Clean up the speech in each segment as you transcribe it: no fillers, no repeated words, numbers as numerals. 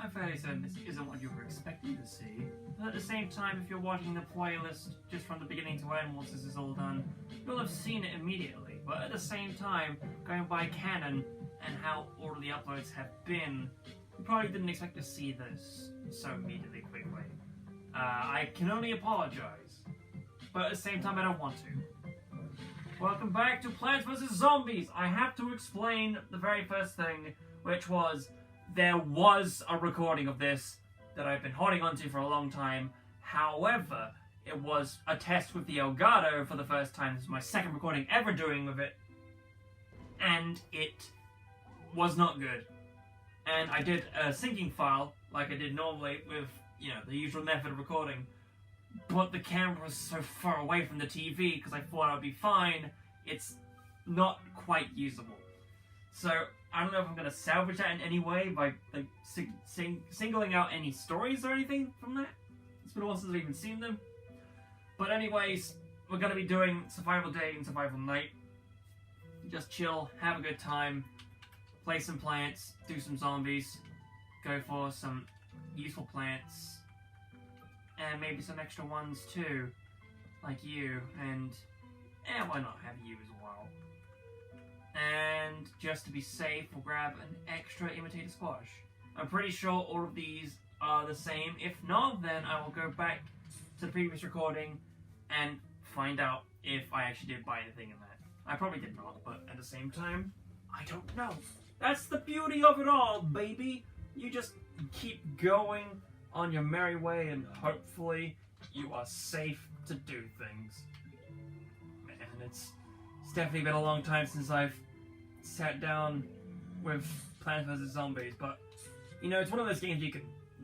I'm fairly certain this isn't what you were expecting to see, but at the same time, if you're watching the playlist just from the beginning to end once this is all done, you'll have seen it immediately. But at the same time, going by canon and how all of the uploads have been, you probably didn't expect to see this so immediately quickly. I can only apologize, but at the same time I don't want to. Welcome back to Plants vs. Zombies! I have to explain the very first thing, which was there was a recording of this that I've been holding onto for a long time. However, it was a test with the Elgato for the first time. This is my second recording ever doing with it, and it was not good. And I did a syncing file like I did normally with, the usual method of recording, but the camera was so far away from the TV because I thought I would be fine. It's not quite usable. So I don't know if I'm going to salvage that in any way by singling out any stories or anything from that. It's been a while since I've even seen them. But anyways, we're going to be doing Survival Day and Survival Night. Just chill, have a good time, play some plants, do some zombies, go for some useful plants, and maybe some extra ones too, like you, and why not have you as well. And just to be safe, we'll grab an extra imitator squash. I'm pretty sure all of these are the same. If not, then I will go back to the previous recording and find out if I actually did buy anything in that. I probably did not, but at the same time, I don't know. That's the beauty of it all, baby! You just keep going on your merry way and hopefully you are safe to do things. Man, it's definitely been a long time since I've sat down with Plants vs. Zombies, but it's one of those games you can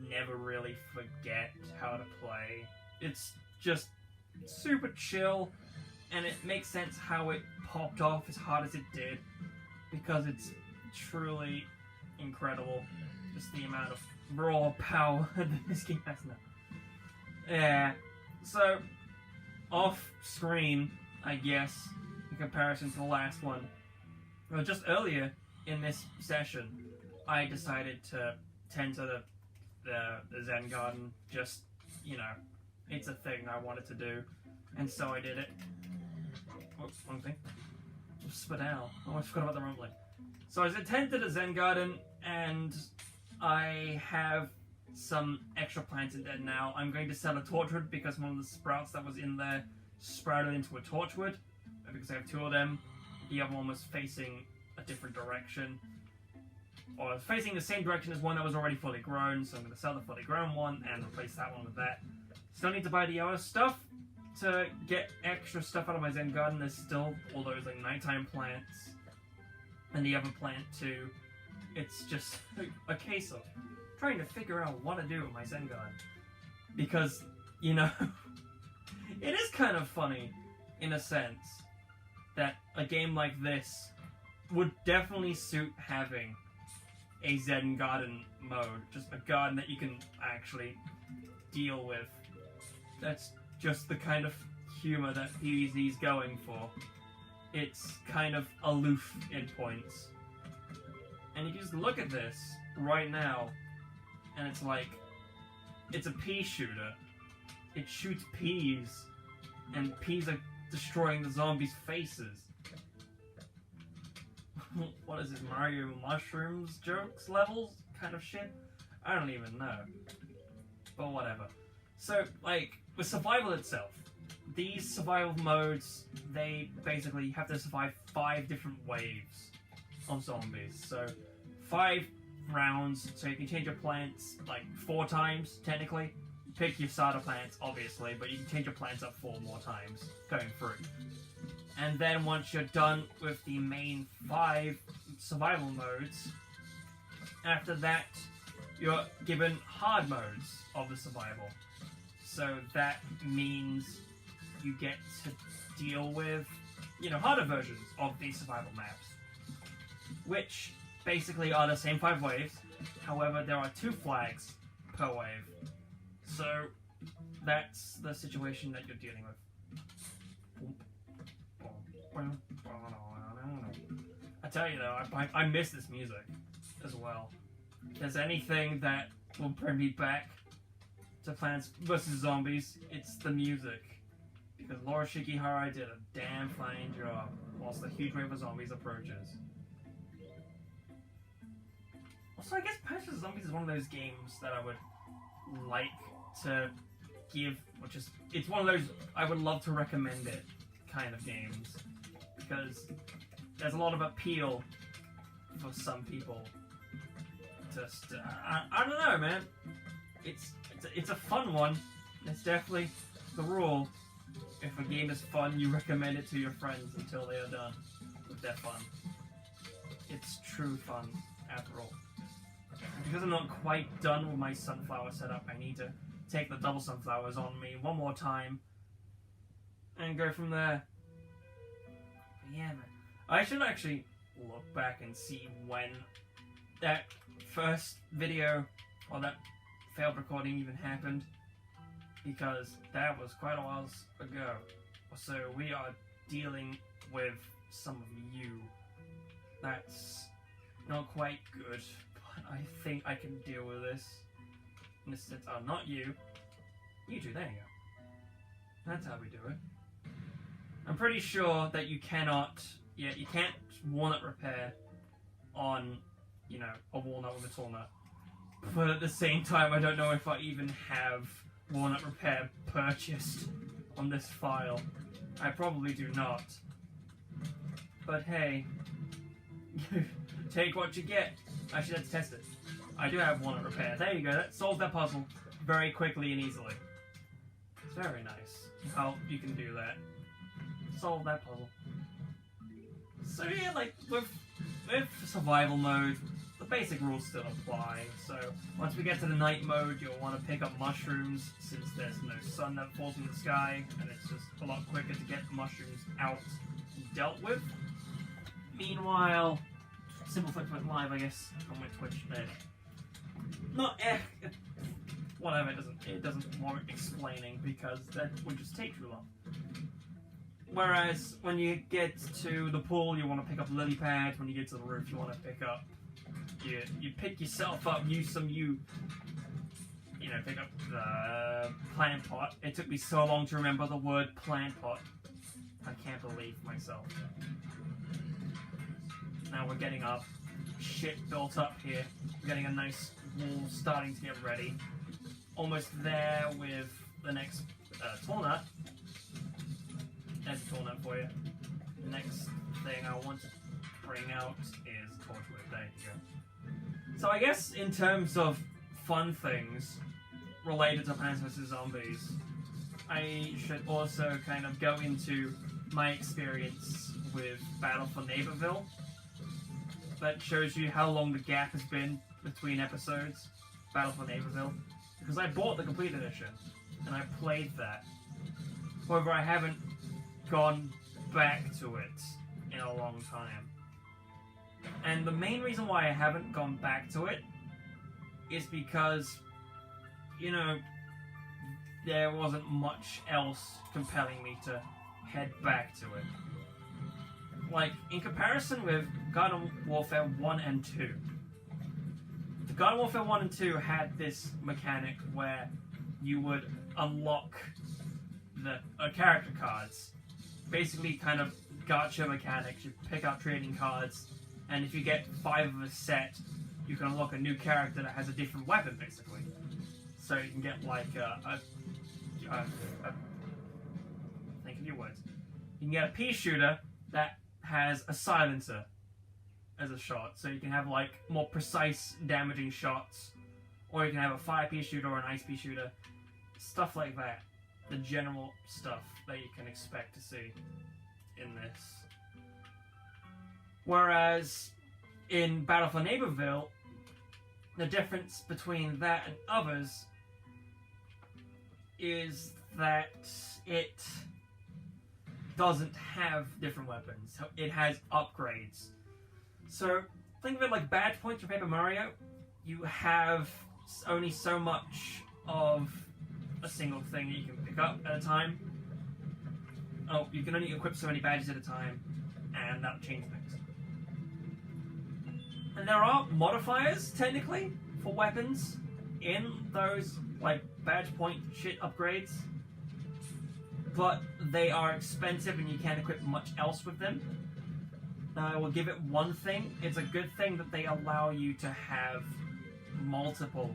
never really forget how to play. It's just super chill, and it makes sense how it popped off as hard as it did, because it's truly incredible, just the amount of raw power that this game has now. Yeah, so off screen, I guess, in comparison to the last one, well, just earlier in this session, I decided to tend to the Zen garden. Just, it's a thing I wanted to do, and so I did it. Whoops, wrong thing. Spit out. Oh, I forgot about the rumbling. So I attended a Zen garden, and I have some extra plants in there now. I'm going to sell a torchwood because one of the sprouts that was in there sprouted into a torchwood, because I have two of them. The other one was facing a different direction, or facing the same direction as one that was already fully grown, so I'm going to sell the fully grown one and replace that one with that. Still need to buy the other stuff to get extra stuff out of my Zen garden. There's still all those nighttime plants and the other plant too. It's just a case of trying to figure out what to do with my Zen garden, because it is kind of funny in a sense that a game like this would definitely suit having a Zen garden mode, just a garden that you can actually deal with. That's just the kind of humor that PvZ's going for. It's kind of aloof in points. And you just look at this right now, and it's like, it's a pea shooter. It shoots peas, and peas are destroying the zombies' faces. What is this, Mario Mushrooms jokes levels kind of shit? I don't even know. But whatever. So, with survival itself, these survival modes, they basically have to survive 5 different waves of zombies. So, 5 rounds, so you can change your plants 4 times, technically. Pick your starter plants, obviously, but you can change your plants up 4 more times going through. And then once you're done with the main 5 survival modes, after that, you're given hard modes of the survival. So that means you get to deal with, harder versions of these survival maps, which basically are the same 5 waves. However, there are 2 flags per wave. So that's the situation that you're dealing with. I tell you though, I miss this music as well. If there's anything that will bring me back to Plants vs. Zombies, it's the music. Because Laura Shikihara did a damn fine job whilst the huge wave of zombies approaches. Also, I guess Plants vs. Zombies is one of those games that I would like to give, which is, it's one of those I would love to recommend it kind of games. Because there's a lot of appeal for some people. Just, I don't know, man. It's a fun one. It's definitely the rule. If a game is fun, you recommend it to your friends until they are done with their fun. It's true fun, after all. Because I'm not quite done with my sunflower setup, I need to take the double sunflowers on me one more time and go from there. But yeah, man. I should actually look back and see when that first video or that failed recording even happened, because that was quite a while ago. So we are dealing with some of you. That's not quite good, but I think I can deal with this. In this sense, oh, not you. You two, there you go. That's how we do it. I'm pretty sure that you cannot, yeah, you can't walnut repair on, you know, a walnut with a tool nut. But at the same time, I don't know if I even have walnut repair purchased on this file. I probably do not. But hey, take what you get. Actually, let's test it. I do have walnut repair. There you go. That solves that puzzle very quickly and easily. It's very nice how you can do that. Solve that puzzle. So yeah, like with survival mode, the basic rules still apply. So once we get to the night mode, you'll want to pick up mushrooms since there's no sun that falls from the sky, and it's just a lot quicker to get the mushrooms out and dealt with. Meanwhile, Simple Flick went live, I guess, on my Twitch there. Not whatever, it doesn't warrant explaining because that would just take too long. Whereas when you get to the pool, you want to pick up lily pads. When you get to the roof, you want to pick up. You pick yourself up, use some pick up the plant pot. It took me so long to remember the word plant pot. I can't believe myself. Now we're getting our shit built up here. We're getting a nice wall starting to get ready. Almost there with the next tool nut. There's a tool nut for you. The next thing I want to bring out is torchwood. There you go. So I guess in terms of fun things related to Plants vs. Zombies, I should also kind of go into my experience with Battle for Neighborville. That shows you how long the gap has been between episodes, Battle for Neighborville. Because I bought the complete edition, and I played that. However, I haven't gone back to it in a long time. And the main reason why I haven't gone back to it is because, you know, there wasn't much else compelling me to head back to it. Like, in comparison with Garden Warfare 1 and 2, the Garden Warfare 1 and 2 had this mechanic where you would unlock the character cards. Basically kind of gacha mechanics. You pick out trading cards, and if you get 5 of a set, you can unlock a new character that has a different weapon, basically. So you can get like think of your words. You can get a pea shooter that has a silencer as a shot, so you can have like more precise damaging shots, or you can have a fire pea shooter or an ice pea shooter, stuff like that. The general stuff that you can expect to see in this. Whereas in Battle for Neighborville, the difference between that and others is that it doesn't have different weapons. It has upgrades. So think of it like badge points for Paper Mario. You have only so much of a single thing that you can pick up at a time. Oh, you can only equip so many badges at a time, and that'll change things. And there are modifiers, technically, for weapons in those like badge point shit upgrades, but they are expensive and you can't equip much else with them. I will give it one thing. It's a good thing that they allow you to have multiple,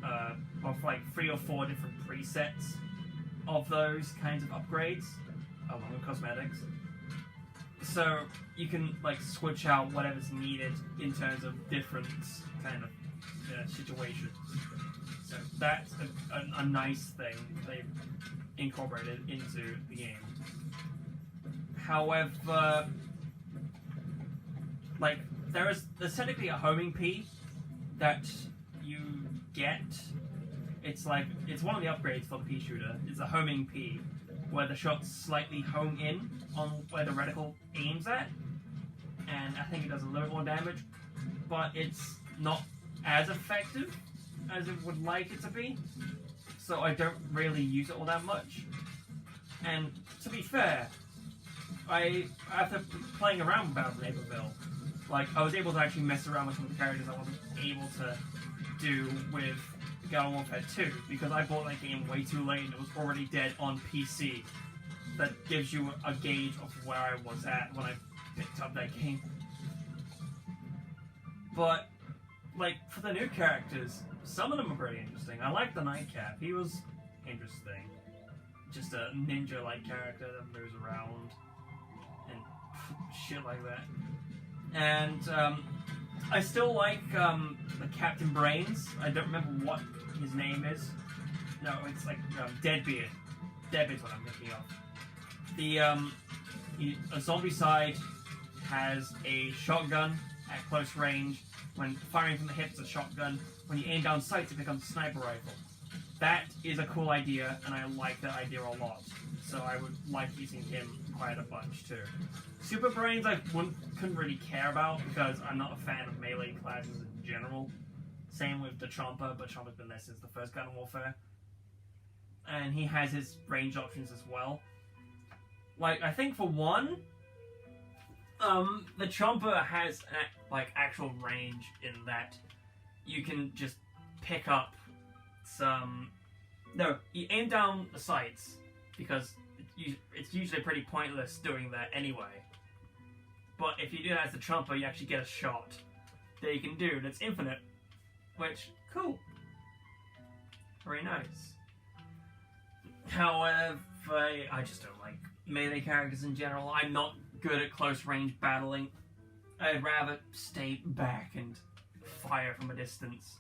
of like 3 or 4 different presets of those kinds of upgrades, along with cosmetics. So you can like switch out whatever's needed in terms of different kind of situations. So that's a nice thing they've incorporated into the game. However, like there's technically a homing P that you get. It's one of the upgrades for the P shooter. It's a homing P, where the shots slightly home in on where the reticle aims at, and I think it does a little bit more damage, but it's not as effective as it would like it to be, so I don't really use it all that much. And to be fair, after playing around with Battle of Naperville, like I was able to actually mess around with some of the characters I wasn't able to do with Garden Warfare 2, because I bought that game way too late and it was already dead on PC. That gives you a gauge of where I was at when I picked up that game. But, like, for the new characters, some of them are pretty interesting. I like the Nightcap. He was interesting. Just a ninja-like character that moves around and shit like that. And, I still like, the Captain Brains. I don't remember what his name is. No, it's like, Deadbeard. Deadbeard's what I'm thinking of. A zombie side has a shotgun at close range. When firing from the hip, it's a shotgun. When you aim down sights, it becomes a sniper rifle. That is a cool idea, and I like that idea a lot. So I would like using him quite a bunch too. Super Brains I couldn't really care about because I'm not a fan of melee classes in general. Same with the Chomper, but Chomper's been there since the first Garden Warfare. And he has his range options as well. Like, I think for one, the Chomper has actual range in that you can just pick up some... No, you aim down the sights, because it's usually pretty pointless doing that anyway. But if you do that as the Chomper, you actually get a shot that you can do that's infinite, which, cool. Very nice. However, I just don't like melee characters in general. I'm not good at close range battling. I'd rather stay back and fire from a distance,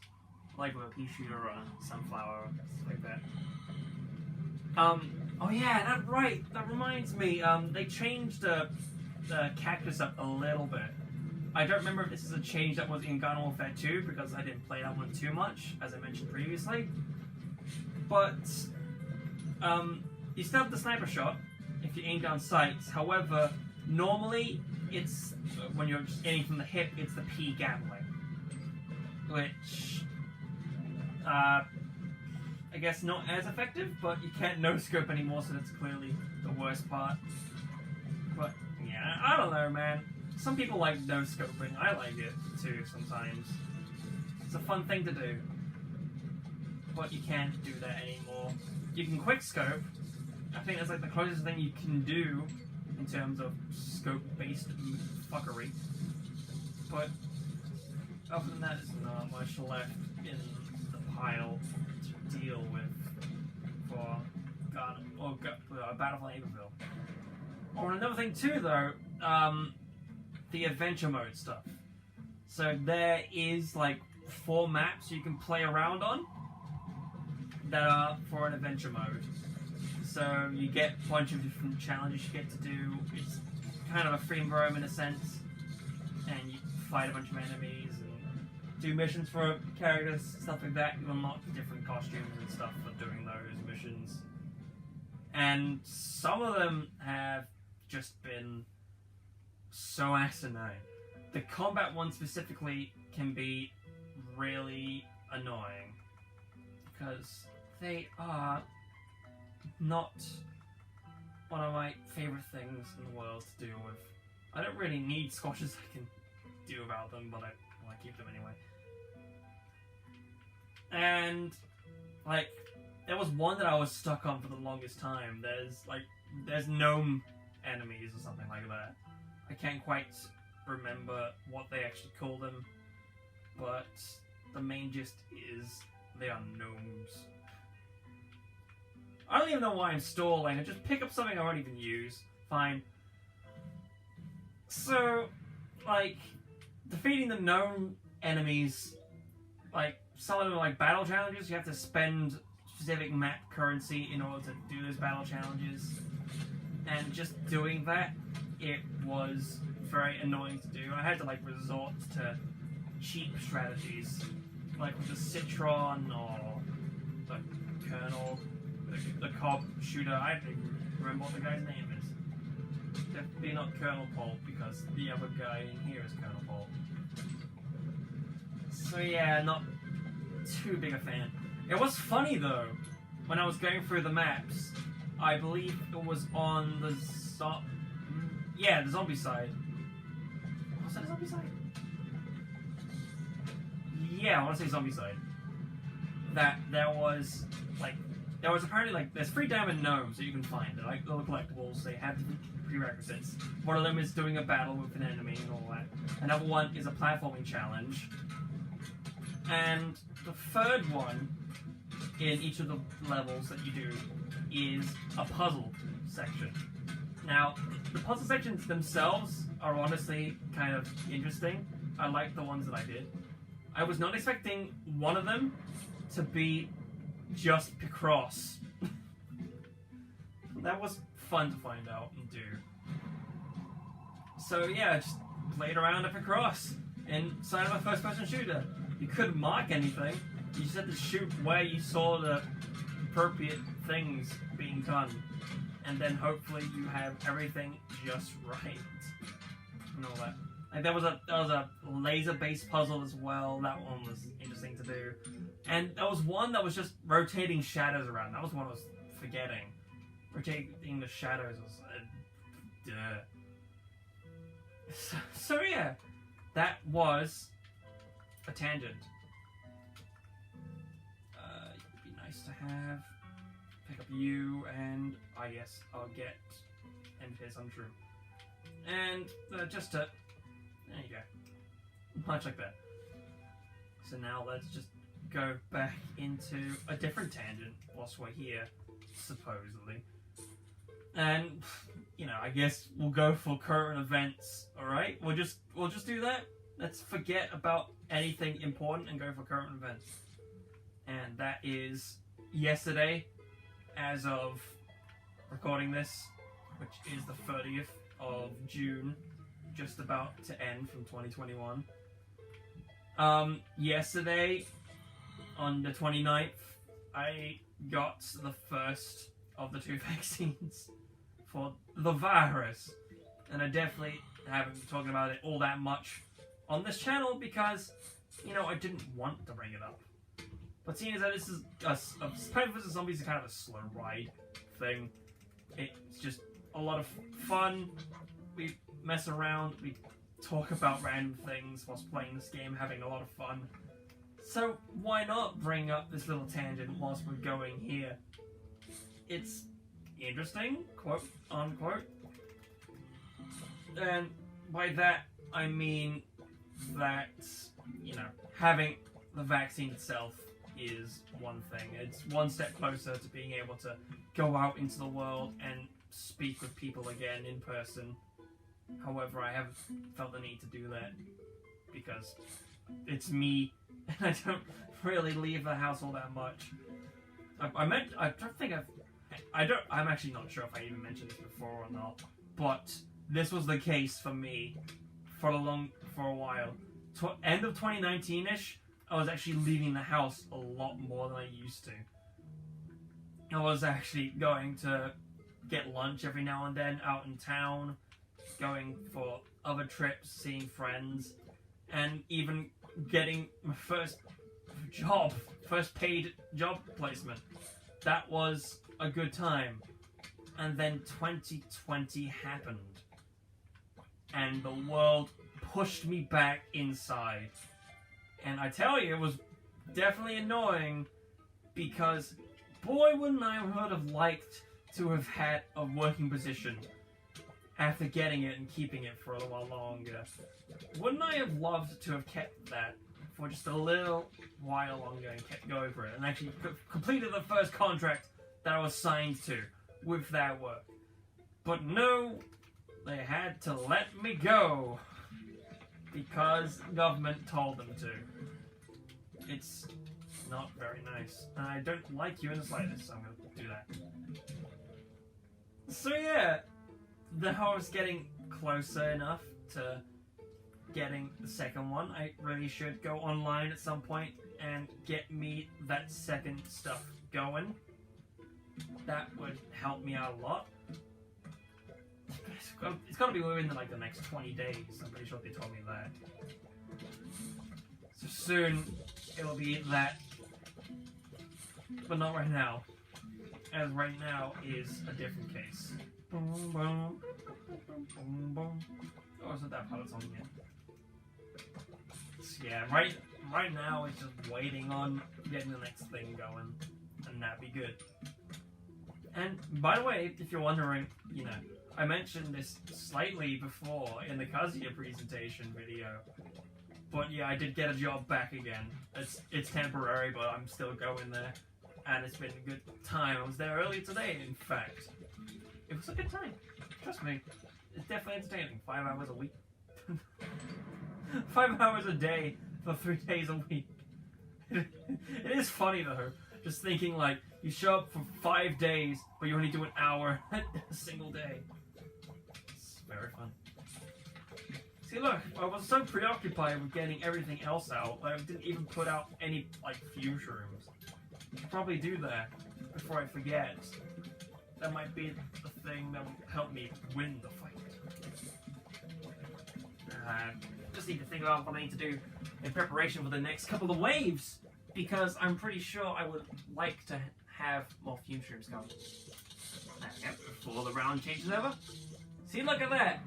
like with a pea shooter or a sunflower or stuff like that. Oh yeah, that's right. That reminds me. They changed the cactus up a little bit. I don't remember if this is a change that was in Garden Warfare 2 because I didn't play that one too much, as I mentioned previously. But you still have the sniper shot if you aim down sights. However, normally it's when you're just aiming from the hip, it's the P Gatling, which I guess not as effective, but you can't no-scope anymore, so that's clearly the worst part. But yeah, I don't know, man. Some people like no-scoping. I like it too sometimes. It's a fun thing to do. But you can't do that anymore. You can quick-scope. I think that's like the closest thing you can do in terms of scope-based fuckery. But other than that, there's not much left in the pile to deal with for Battle for Naperville. Oh, and another thing too, though, the adventure mode stuff. So there is like 4 maps you can play around on that are for an adventure mode. So you get a bunch of different challenges you get to do. It's kind of a free roam in a sense, and you fight a bunch of enemies and do missions for characters, stuff like that. You unlock different costumes and stuff for doing those missions. And some of them have just been so asinine. The combat one specifically can be really annoying because they are not one of my favourite things in the world to deal with. I don't really need squashes I can do about them, but I keep them anyway. And, like, there was one that I was stuck on for the longest time. There's gnome enemies or something like that. I can't quite remember what they actually call them, but the main gist is they are gnomes. I don't even know why I'm stalling. I just pick up something I won't even use. Fine. So, like, defeating the gnome enemies, like, some of them are like battle challenges. You have to spend specific map currency in order to do those battle challenges. And just doing that, it was very annoying to do. I had to, like, resort to cheap strategies, like with the Citron or the Colonel, the Cobb shooter. I don't even remember what the guy's name is. Definitely not Colonel Paul, because the other guy in here is Colonel Paul. So yeah, not too big a fan. It was funny though, when I was going through the maps, I believe it was on the the zombie side. Was that a zombie side? Yeah, I want to say zombie side. That there was apparently, like, there's 3 diamond gnomes that you can find. They're like little collectibles. They have different prerequisites. One of them is doing a battle with an enemy and all that. Another one is a platforming challenge. And the third one in each of the levels that you do is a puzzle section. Now, the puzzle sections themselves are honestly kind of interesting. I like the ones that I did. I was not expecting one of them to be just Picross. That was fun to find out and do. So yeah, just played around at Picross inside of a first-person shooter. You couldn't mark anything. You just had to shoot where you saw the appropriate things being done. And then hopefully you have everything just right. And all that. Like there was a laser-based puzzle as well. That one was interesting to do. And there was one that was just rotating shadows around. That was one I was forgetting. Rotating the shadows was duh. So yeah, that was a tangent. It'd be nice to have. Pick up you, and I guess I'll get NPS untrue. And just to, there you go, much like that. So now let's just go back into a different tangent whilst we're here, supposedly. And you know, I guess we'll go for current events. All right, we'll just do that. Let's forget about anything important and go for current events. And that is yesterday, as of recording this, which is the 30th of June, just about to end from 2021. Yesterday, on the 29th, I got the first of the 2 vaccines for the virus. And I definitely haven't been talking about it all that much on this channel because, you know, I didn't want to bring it up. But seeing as that this is Plants vs. Zombies is kind of a slow ride thing. It's just a lot of fun. We mess around, we talk about random things whilst playing this game, having a lot of fun. So why not bring up this little tangent whilst we're going here? It's interesting, quote unquote. And by that I mean that, you know, having the vaccine itself is one thing. It's one step closer to being able to go out into the world and speak with people again in person. However, I haven't felt the need to do that because it's me and I don't really leave the house all that much. I'm actually not sure if I even mentioned this before or not, but this was the case for me for a while. End of 2019-ish, I was actually leaving the house a lot more than I used to. I was actually going to get lunch every now and then out in town, going for other trips, seeing friends, and even getting my first paid job placement. That was a good time. And then 2020 happened. And the world pushed me back inside. And I tell you, it was definitely annoying, because boy wouldn't I have liked to have had a working position after getting it and keeping it for a while longer. Wouldn't I have loved to have kept that for just a little while longer and kept going for it, and actually completed the first contract that I was signed to with that work? But no, they had to let me go because government told them to. It's not very nice, and I don't like you in the slightest, so I'm gonna do that. So yeah, the house getting closer enough to getting the second one. I really should go online at some point and get me that second stuff going. That would help me out a lot. It's got to be within like the next 20 days. I'm pretty sure they told me that. So soon it'll be that, but not right now. As right now is a different case. Oh, is it that part that's on again? So yeah, right now it's just waiting on getting the next thing going, and that'd be good. And by the way, if you're wondering, you know, I mentioned this slightly before in the Kazuya presentation video, but yeah, I did get a job back again. It's temporary, but I'm still going there, and it's been a good time. I was there earlier today, in fact. It was a good time. Trust me, it's definitely entertaining. 5 hours a week. 5 hours a day for 3 days a week. It is funny though, just thinking like, you show up for 5 days, but you only do an hour a single day. It's very fun. See, look, I was so preoccupied with getting everything else out, I didn't even put out any, like, fuse rooms. I should probably do that before I forget. That might be the thing that will help me win the fight. Just need to think about what I need to do in preparation for the next couple of waves, because I'm pretty sure I would like to have more fuse rooms going. There we go, before the round changes over. See, look at that!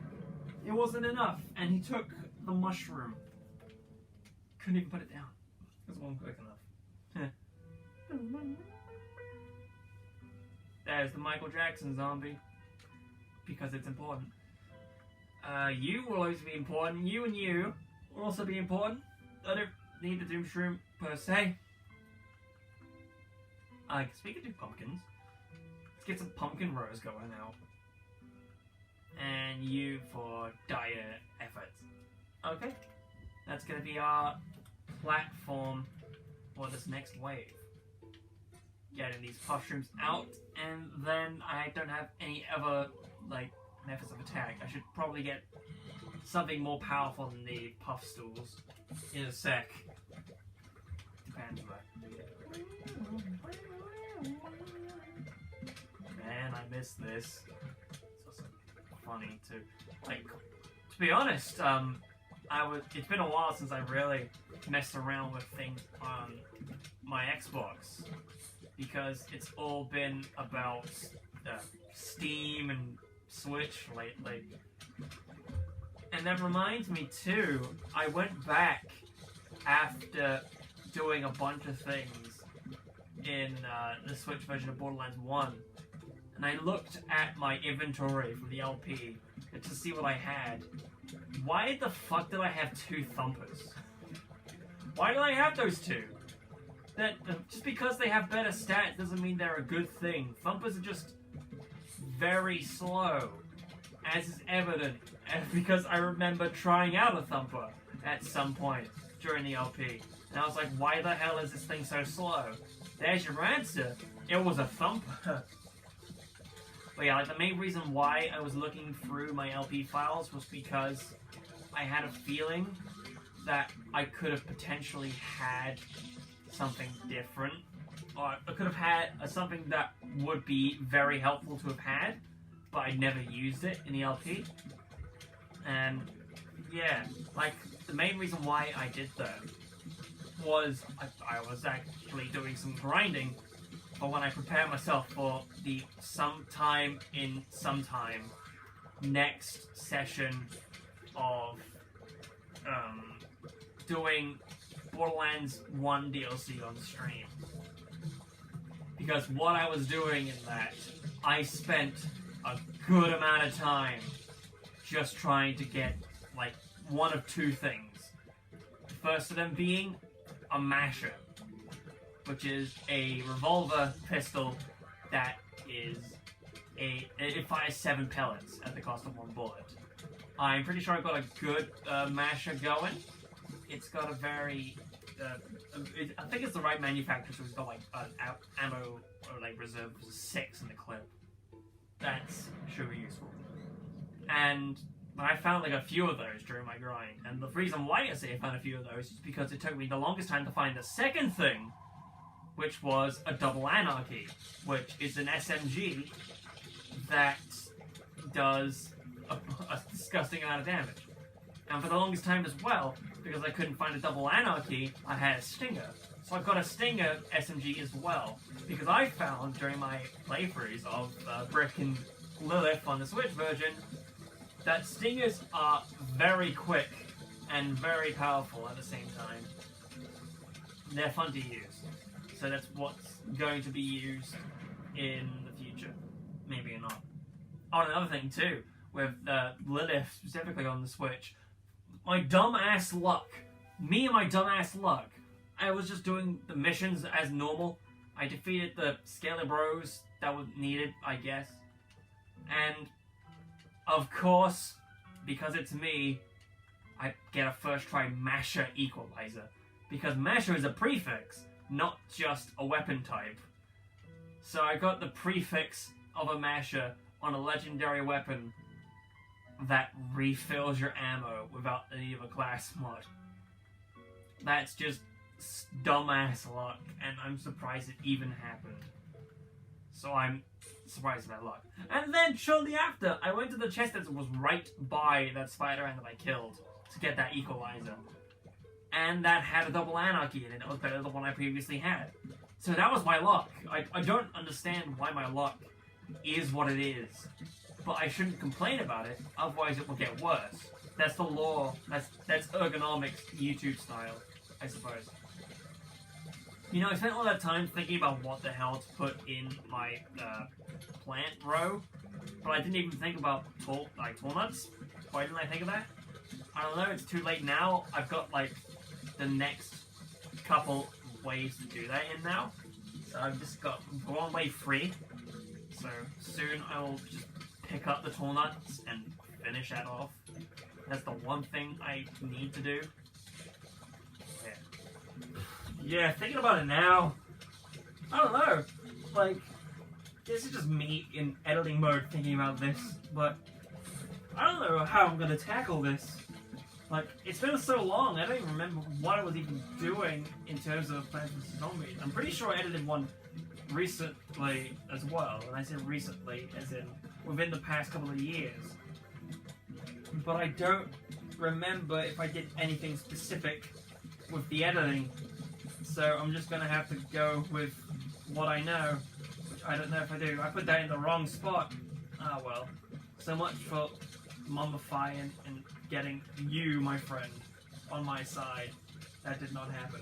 It wasn't enough, and he took the mushroom. Couldn't even put it down, because it wasn't quick enough. There's the Michael Jackson zombie, because it's important. You will always be important. You and you will also be important. I don't need the Doom Shroom per se. I guess we could do pumpkins. Let's get some pumpkin rows going now. And you for dire efforts. Okay, that's going to be our platform for this next wave. Getting these mushrooms out, and then I don't have any other like methods of attack. I should probably get something more powerful than the puff stools in a sec. Depends, but man, I miss this. It's also funny to, like, to be honest. It's been a while since I really messed around with things on my Xbox, because it's all been about Steam and Switch lately. And that reminds me too, I went back after doing a bunch of things in the Switch version of Borderlands 1, and I looked at my inventory from the LP to see what I had. Why the fuck did I have 2 thumpers? Why did I have those 2? That just because they have better stats doesn't mean they're a good thing. Thumpers are just very slow, as is evident, because I remember trying out a thumper at some point during the LP, and I was like, why the hell is this thing so slow? There's your answer. It was a thumper. But yeah, like, the main reason why I was looking through my LP files was because I had a feeling that I could have potentially had something different, or I could have had something that would be very helpful to have had, but I never used it in the LP. And yeah, like, the main reason why I did that was I was actually doing some grinding for when I prepare myself for the sometime next session of doing Borderlands 1 DLC on stream. Because what I was doing in that, I spent a good amount of time just trying to get, like, one of two things. The first of them being a masher, which is a revolver pistol that it fires 7 pellets at the cost of 1 bullet. I'm pretty sure I've got a good masher going. It's got a very, I think it's the right manufacturer, so it's got like ammo or like reserve 6 in the clip. That's super useful. And I found like a few of those during my grind. And the reason why I say I found a few of those is because it took me the longest time to find the second thing, which was a double anarchy, which is an SMG that does a disgusting amount of damage. And for the longest time as well, because I couldn't find a double anarchy, I had a stinger. So I've got a stinger SMG as well, because I found during my playthroughs of Brick and Lilith on the Switch version that stingers are very quick and very powerful at the same time. They're fun to use. So that's what's going to be used in the future. Maybe not. Oh, another thing too, with Lilith specifically on the Switch, my dumbass luck. Me and my dumbass luck. I was just doing the missions as normal. I defeated the Scaly Bros that was needed, I guess. And, of course, because it's me, I get a first try masher equalizer. Because masher is a prefix, not just a weapon type. So I got the prefix of a masher on a legendary weapon that refills your ammo without the need of a class mod. That's just dumbass luck, and I'm surprised it even happened. So I'm surprised at that luck. And then shortly after, I went to the chest that was right by that Spider-Man that I killed to get that equalizer. And that had a double anarchy in it. It was better than the one I previously had. So that was my luck. I don't understand why my luck is what it is. But I shouldn't complain about it, otherwise it will get worse. That's the law. That's ergonomics YouTube style, I suppose. You know, I spent all that time thinking about what the hell to put in my plant row, but I didn't even think about tall nuts. Why didn't I think of that? I don't know, it's too late now. I've got like the next couple ways to do that in now. So I've just got one way free. So soon I will just pick up the tall nuts and finish that off. That's the one thing I need to do. Yeah, thinking about it now, I don't know, like, this is just me in editing mode thinking about this, but I don't know how I'm gonna tackle this. Like, it's been so long, I don't even remember what I was even doing in terms of Plants vs. Zombies. I'm pretty sure I edited one recently as well, and I said recently as in within the past couple of years. But I don't remember if I did anything specific with the editing. So I'm just going to have to go with what I know, which I don't know if I do. I put that in the wrong spot. Ah well. So much for mummifying and getting you, my friend, on my side. That did not happen.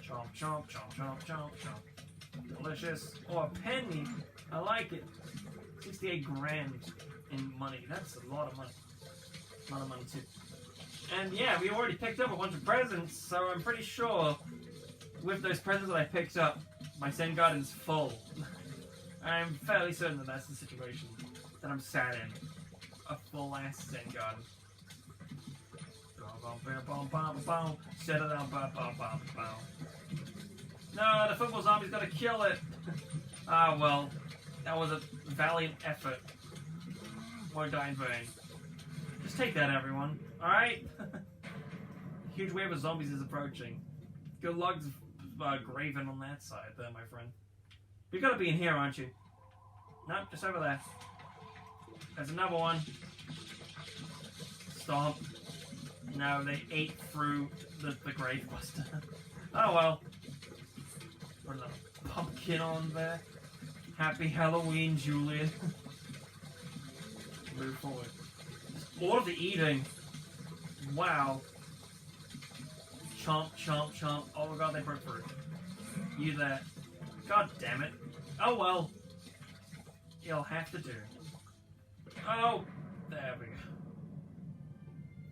Chomp, chomp, chomp, chomp, chomp, chomp. Delicious. Oh, a penny. I like it. 68 grand in money. That's a lot of money. A lot of money too. And yeah, we already picked up a bunch of presents, so I'm pretty sure with those presents that I picked up, my Zen garden's full. I'm fairly certain that that's the situation that I'm sat in. A full-ass Zen garden. No, the football zombie's gonna kill it! Ah, well, that was a valiant effort. Won't die in vain. Just take that, everyone. Alright? Huge wave of zombies is approaching. Good luck Graven on that side there, my friend. You're gonna be in here, aren't you? Nope, just over there. There's another one. Stomp. No, they ate through the grave buster. Oh well. Put another pumpkin on there. Happy Halloween, Julian. Move forward. All of the eating. Wow. Chomp, chomp, chomp. Oh my god, they broke through. You there. God damn it. Oh well. You'll have to do. Oh! There we go.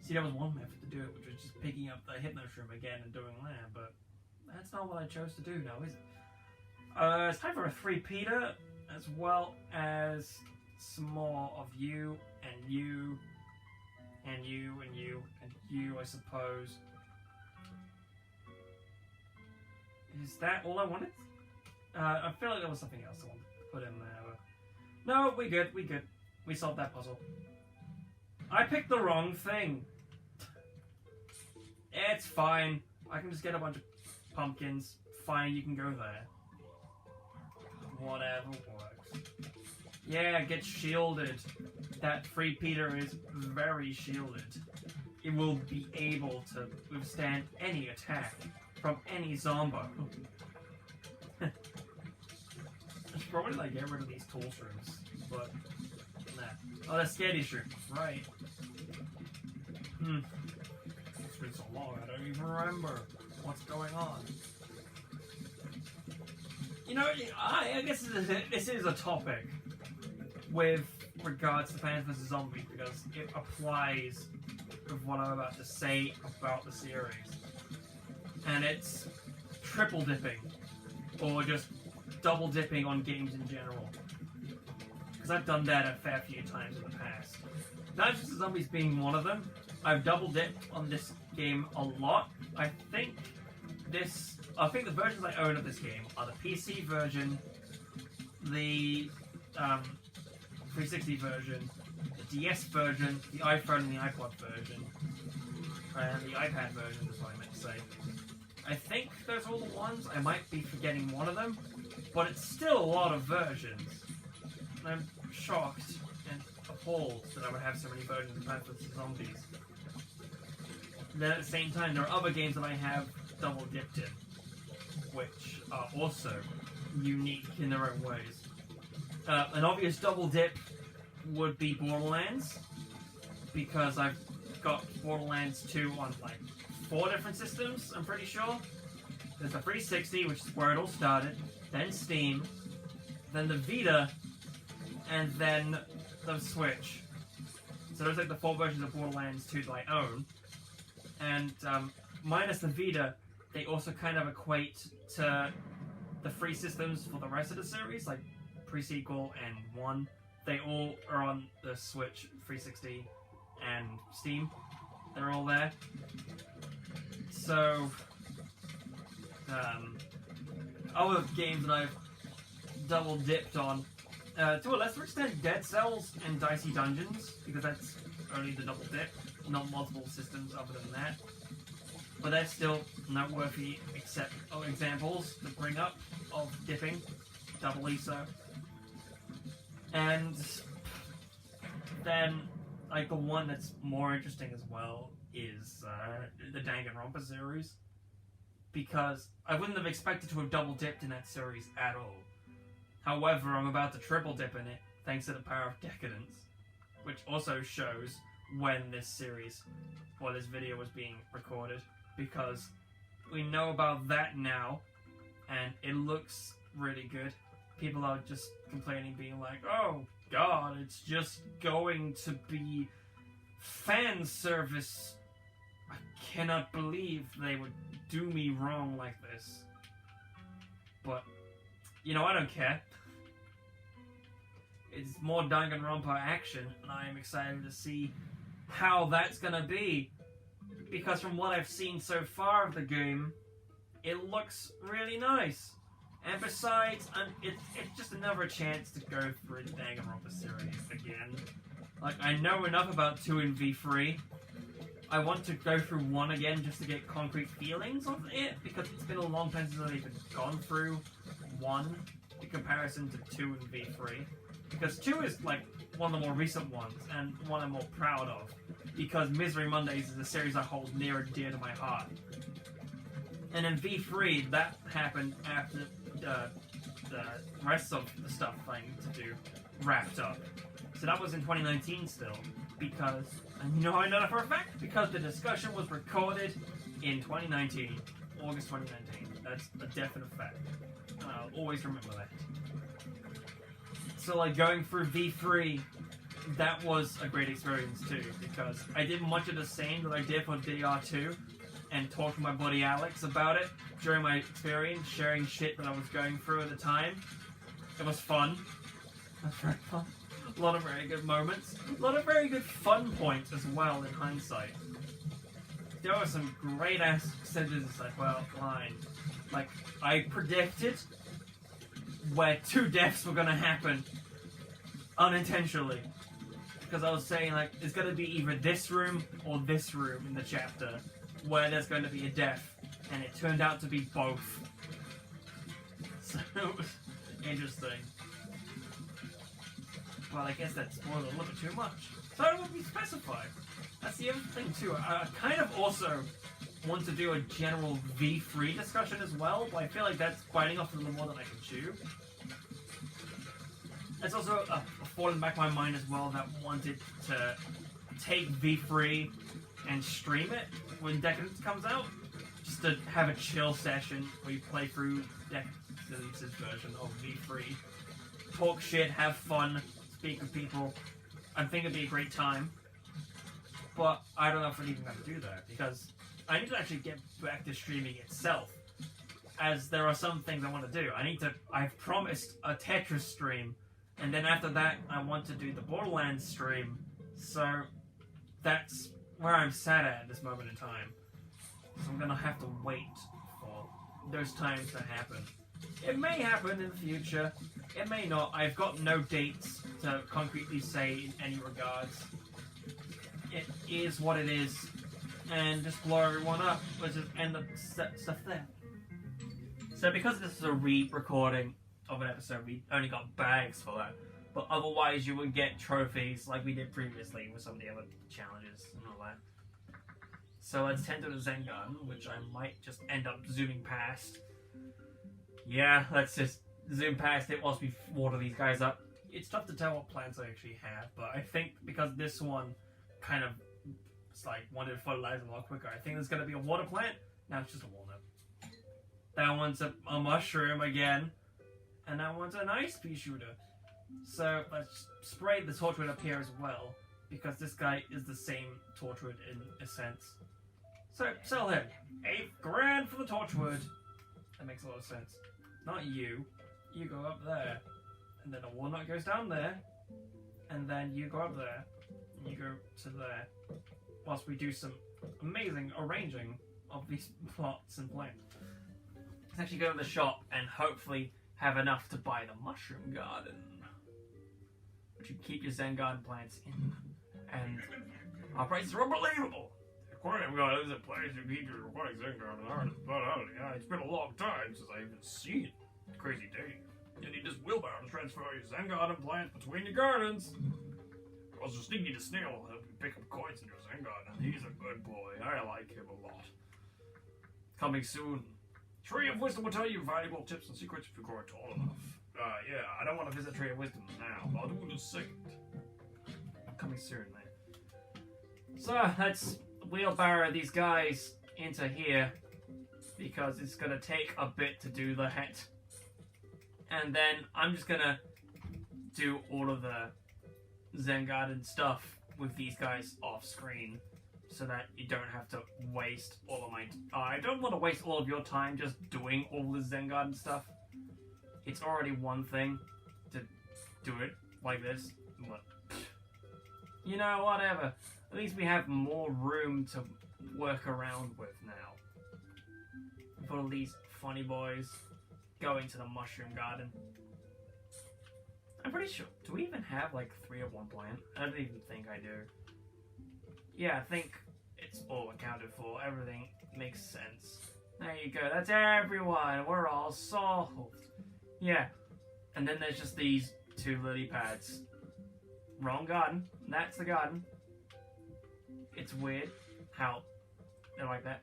See, that was one method to do it, which was just picking up the hypnoshroom again and doing that, but that's not what I chose to do now, is it? It's time for a 3-peater, as well as some more of you, and you, and you, and you, and you, I suppose. Is that all I wanted? I feel like there was something else I wanted to put in there, but... No, we good, we good. We solved that puzzle. I picked the wrong thing. It's fine. I can just get a bunch of pumpkins. Fine, you can go there. Whatever works. Yeah, get shielded. That 3-peater is very shielded. It will be able to withstand any attack from any zombo. I should probably like get rid of these tool shrooms, but nah. Oh, that's scaredy shrooms, right? It's been so long, I don't even remember what's going on. You know, I guess this is a topic with regards to Plants vs. Zombies because it applies with what I'm about to say about the series. And it's triple dipping, or just double dipping on games in general. Because I've done that a fair few times in the past. Plants vs. Zombies being one of them. I've double dipped on this game a lot. I think the versions I own of this game are the PC version, the 360 version, the DS version, the iPhone and the iPod version, and the iPad version is what I meant to say. I think those are all the ones. I might be forgetting one of them, but it's still a lot of versions. And I'm shocked and appalled that I would have so many versions of Plants vs. Zombies. Then at the same time, there are other games that I have double dipped in, which are also unique in their own ways. An obvious double dip would be Borderlands, because I've got Borderlands 2 on like 4 different systems, I'm pretty sure. There's the 360, which is where it all started, then Steam, then the Vita, and then the Switch. So those are like the 4 versions of Borderlands 2 that I own. And minus the Vita, they also kind of equate to the free systems for the rest of the series, like Pre-Sequel and 1. They all are on the Switch, 360, and Steam. They're all there. So, other games that I've double dipped on, to a lesser extent, Dead Cells and Dicey Dungeons, because that's only the double dip, not multiple systems other than that. But they're still noteworthy examples to bring up of dipping, doubly so. And then, like, the one that's more interesting as well is the Danganronpa series, because I wouldn't have expected to have double dipped in that series at all. However, I'm about to triple dip in it thanks to the power of Decadence, which also shows when this series or this video was being recorded, because we know about that now and it looks really good. People are just complaining, being like, oh god, it's just going to be fan service. I cannot believe they would do me wrong like this. But, you know, I don't care. It's more Danganronpa action, and I am excited to see how that's gonna be. Because from what I've seen so far of the game, it looks really nice. And besides, it's just another chance to go through the Danganronpa series again. Like, I know enough about 2 and V3. I want to go through 1 again just to get concrete feelings of it, because it's been a long time since I've even gone through 1 in comparison to 2 and V3. Because 2 is, like, one of the more recent ones, and one I'm more proud of. Because Misery Mondays is a series I hold near and dear to my heart. And in V3, that happened after the rest of the stuff I need to do wrapped up. So that was in 2019 still, because, and you know I know that for a fact, because the discussion was recorded in 2019, August 2019. That's a definite fact. And I'll always remember that. So like going through V3, that was a great experience too, because I did much of the same that I did for DR2, and talked to my buddy Alex about it during my experience, sharing shit that I was going through at the time. It was fun. It was very fun. A lot of very good moments. A lot of very good fun points as well in hindsight. There were some great ass sentences like, well, line. Like, I predicted where 2 deaths were gonna happen unintentionally. Because I was saying, like, it's gonna be either this room or this room in the chapter where there's going to be a death. And it turned out to be both. So it was interesting. Well, I guess that spoiled a little bit too much. So it would be specified. That's the other thing too. I kind of also want to do a general V3 discussion as well, but I feel like that's biting off a little more than I can chew. It's also a thought in the back of my mind as well that wanted to take V3 and stream it when Decadence comes out, just to have a chill session where you play through Decadence's version of V3, talk shit, have fun, speak with people. I think it'd be a great time, but I don't know if I'm even going to do that, because I need to actually get back to streaming itself, as there are some things I want to do. I've promised a Tetris stream, and then after that I want to do the Borderlands stream, so that's where I'm sat at this moment in time. So I'm gonna have to wait for those times to happen. It may happen in the future, it may not. I've got no dates to concretely say in any regards. It is what it is, and just blow everyone up. Let's just end the stuff there. So because this is a re-recording of an episode, we only got bags for that. But otherwise you would get trophies like we did previously with some of the other challenges and all that. So let's tend to the Zen Garden, which I might just end up zooming past. Yeah, let's just zoom past it whilst we water these guys up. It's tough to tell what plants I actually have, but I think because this one kind of wanted to fertilize a lot quicker, I think there's going to be a water plant. Now it's just a walnut. That one's a mushroom again, and that one's an ice pea shooter. So let's spray the torchwood up here as well, because this guy is the same torchwood in a sense. So sell him. $8 grand for the torchwood. That makes a lot of sense. Not you. You go up there, and then a walnut goes down there, and then you go up there, and you go to there. Whilst we do some amazing arranging of these plots and plants. Let's actually go to the shop and hopefully have enough to buy the mushroom garden. But you keep your Zen garden plants in, and our prices are unbelievable. Aquarium garden is a place to keep your aquatic Zen garden. It's been a long time since I even seen it. Crazy day. You need this wheelbarrow to transfer your Zen garden plants between your gardens. I was just thinking to Snail help you pick up coins in your Zen garden. He's a good boy. I like him a lot. Coming soon. Tree of Wisdom will tell you valuable tips and secrets if you grow tall enough. Yeah, I don't want to visit Tree of Wisdom now, but I'll do it in a second. Coming soon, man. So, let's wheelbarrow these guys into here, because it's going to take a bit to do that. And then I'm just going to do all of the Zen Garden stuff with these guys off screen, so that you don't have to waste all of my... I don't want to waste all of your time just doing all the Zen Garden stuff. It's already one thing to do it like this, but... You know, whatever. At least we have more room to work around with now. We've got all these funny boys going to the mushroom garden. I'm pretty sure... Do we even have, like, 3 of one plant? I don't even think I do. Yeah, I think it's all accounted for. Everything makes sense. There you go. That's everyone. We're all solved. Yeah. And then there's just these 2 lily pads. Wrong garden. That's the garden. It's weird how they're like that.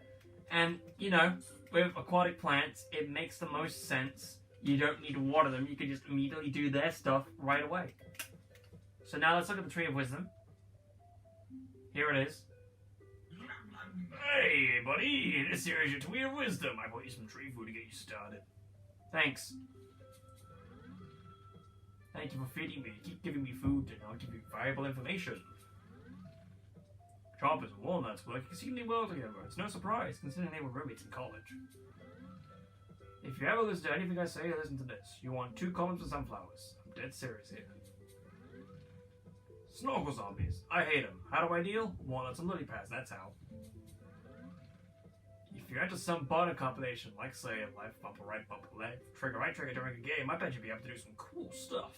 And, you know, with aquatic plants, it makes the most sense. You don't need to water them. You can just immediately do their stuff right away. So now let's look at the Tree of Wisdom. Here it is. Hey, buddy, this here is your Tree of Wisdom. I brought you some tree food to get you started. Thanks. Thank you for feeding me. Keep giving me food and I'll give you valuable information. Choppers and walnuts work exceedingly well together. It's no surprise, considering they were roommates in college. If you ever listen to anything I say, listen to this. You want 2 columns of sunflowers. I'm dead serious here. Snorkel zombies. I hate them. How do I deal? Walnuts and lily pads, that's how. If you're into some button combination, like say left bumper, right bumper, left trigger, right trigger during a game, I bet you'd be able to do some cool stuff.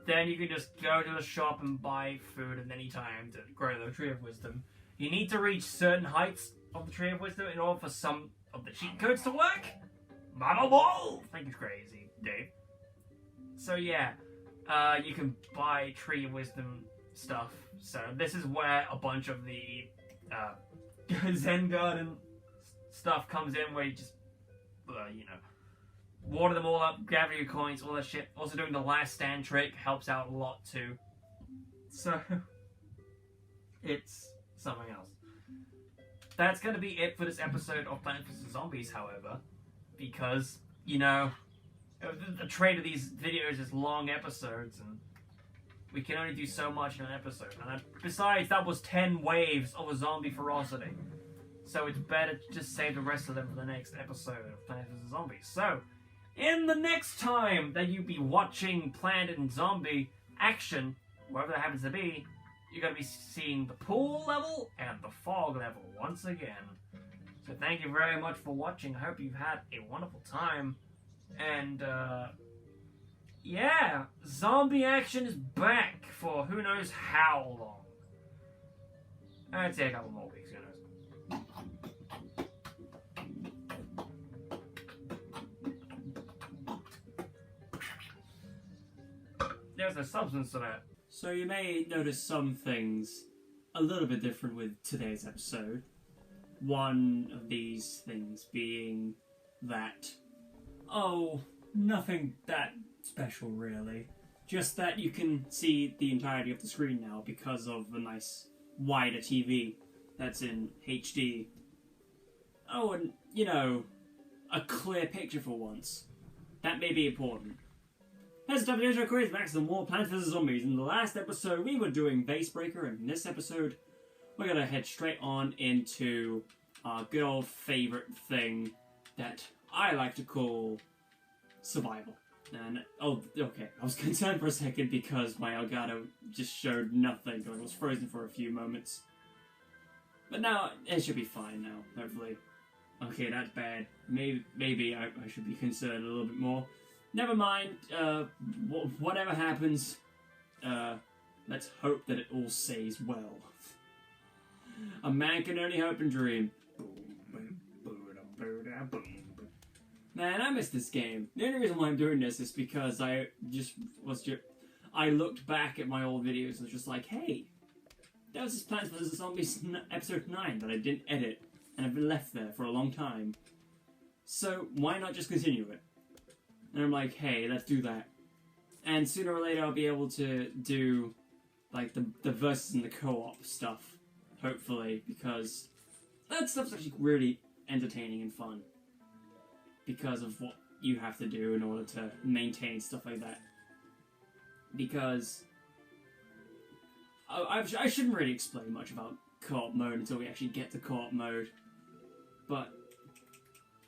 Then you can just go to the shop and buy food at any time to grow the Tree of Wisdom. You need to reach certain heights of the Tree of Wisdom in order for some of the cheat codes to work. Mama Ball! Thank you, Crazy Dave. So yeah, you can buy Tree of Wisdom stuff. So this is where a bunch of the Zen Garden stuff comes in, where you just, water them all up, gather your coins, all that shit. Also doing the last stand trick helps out a lot too. So, it's something else. That's going to be it for this episode of Plants vs. Zombies, however. Because, the trade of these videos is long episodes, and we can only do so much in an episode. And besides, that was 10 waves of a zombie ferocity. So it's better to just save the rest of them for the next episode of Plants vs. Zombies. So, in the next time that you be watching Plant and Zombie action, wherever that happens to be, you're going to be seeing the pool level and the fog level once again. So thank you very much for watching. I hope you've had a wonderful time. And, yeah, zombie action is back for who knows how long. I'd say a couple more weeks, who knows. There's no substance to that. So you may notice some things a little bit different with today's episode. One of these things being that, nothing that special really. Just that you can see the entirety of the screen now because of a nice wider TV that's in HD. Oh, and, a clear picture for once. That may be important. As WHO Quiz back to some more Plants vs. Zombies. In the last episode, we were doing Basebreaker, and in this episode, we're gonna head straight on into our good old favourite thing that I like to call survival. And, okay, I was concerned for a second because my Elgato just showed nothing, I was frozen for a few moments. But now, it should be fine now, hopefully. Okay, that's bad. Maybe I should be concerned a little bit more. Never mind, whatever happens, let's hope that it all stays well. A man can only hope and dream. Man, I miss this game. The only reason why I'm doing this is because I looked back at my old videos and was just like, hey, that was this Plants vs. Zombies episode 9 that I didn't edit, and I've been left there for a long time. So, why not just continue it? And I'm like, hey, let's do that. And sooner or later I'll be able to do, like, the versus and the co-op stuff, hopefully, because that stuff's actually really entertaining and fun. Because of what you have to do in order to maintain stuff like that. Because I shouldn't really explain much about co-op mode until we actually get to co-op mode. But,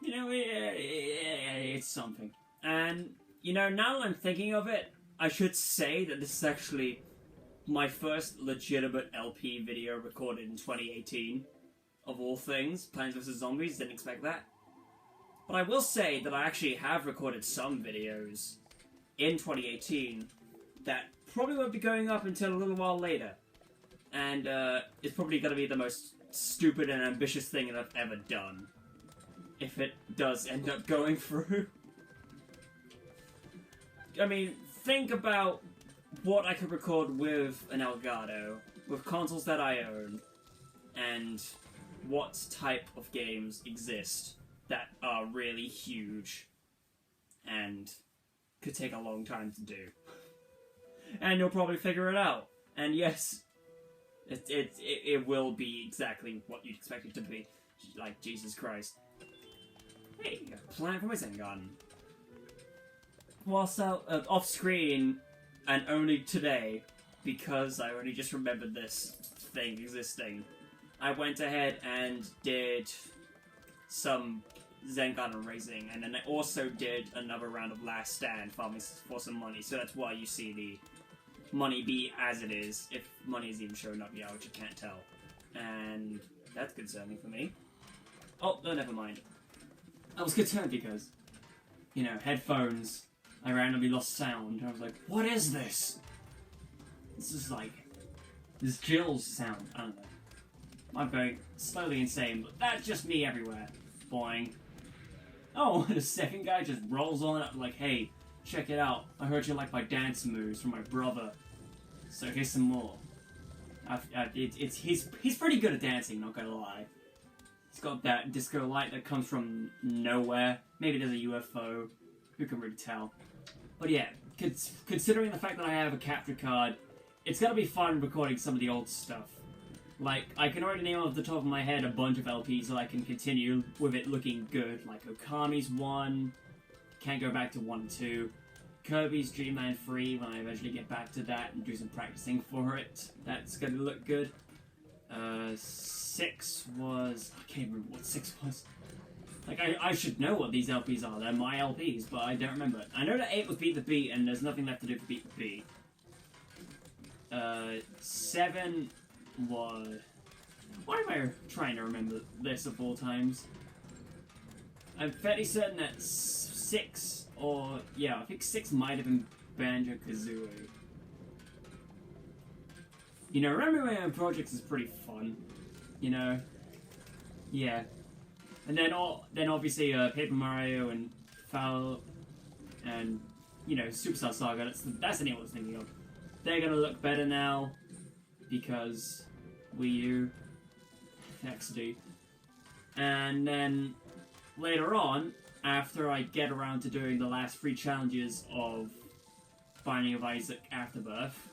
it's something. And, now that I'm thinking of it, I should say that this is actually my first legitimate LP video recorded in 2018. Of all things, Plants vs. Zombies, didn't expect that. But I will say that I actually have recorded some videos in 2018 that probably won't be going up until a little while later. And it's probably going to be the most stupid and ambitious thing that I've ever done. If it does end up going through. I mean, think about what I could record with an Elgato, with consoles that I own, and what type of games exist that are really huge and could take a long time to do. And you'll probably figure it out. And yes, It will be exactly what you'd expect it to be. Like, Jesus Christ. Hey, plant for my Zen garden. Whilst out off screen, and only today, because I only just remembered this thing existing, I went ahead and did some Zen garden raising, and then I also did another round of Last Stand farming for some money. So that's why you see the money be as it is, if money is even showing up yet, which I can't tell. And that's concerning for me. Oh, no, never mind. I was concerned because, you know, headphones, I randomly lost sound. I was like, what is this? This is like, this Jill's sound. I don't know. I'm going slowly insane, but that's just me everywhere. Boing. Oh, and a second guy just rolls on up like, hey, check it out. I heard you like my dance moves from my brother. So here's some more. He's pretty good at dancing, not gonna lie. He's got that disco light that comes from nowhere. Maybe there's a UFO. Who can really tell? But yeah, considering the fact that I have a capture card, it's gonna be fun recording some of the old stuff. Like, I can already name off the top of my head a bunch of LPs that I can continue with it looking good. Like Okami's 1, can't go back to 1 and 2. Kirby's Dream Land 3, when I eventually get back to that and do some practicing for it. That's gonna look good. 6 was... I can't remember what 6 was. Like, I should know what these LPs are. They're my LPs, but I don't remember. I know that 8 was Beat the Beat, and there's nothing left to do for Beat the Beat. 7 was... Why am I trying to remember this of all times? I'm fairly certain that 6, or... Yeah, I think 6 might have been Banjo-Kazooie. You know, running my own projects is pretty fun. You know? Yeah. And then obviously Paper Mario and Foul and, you know, Superstar Saga, that's the name I was thinking of. They're gonna look better now because Wii U, XD. And then later on, after I get around to doing the last 3 challenges of Binding of Isaac Afterbirth,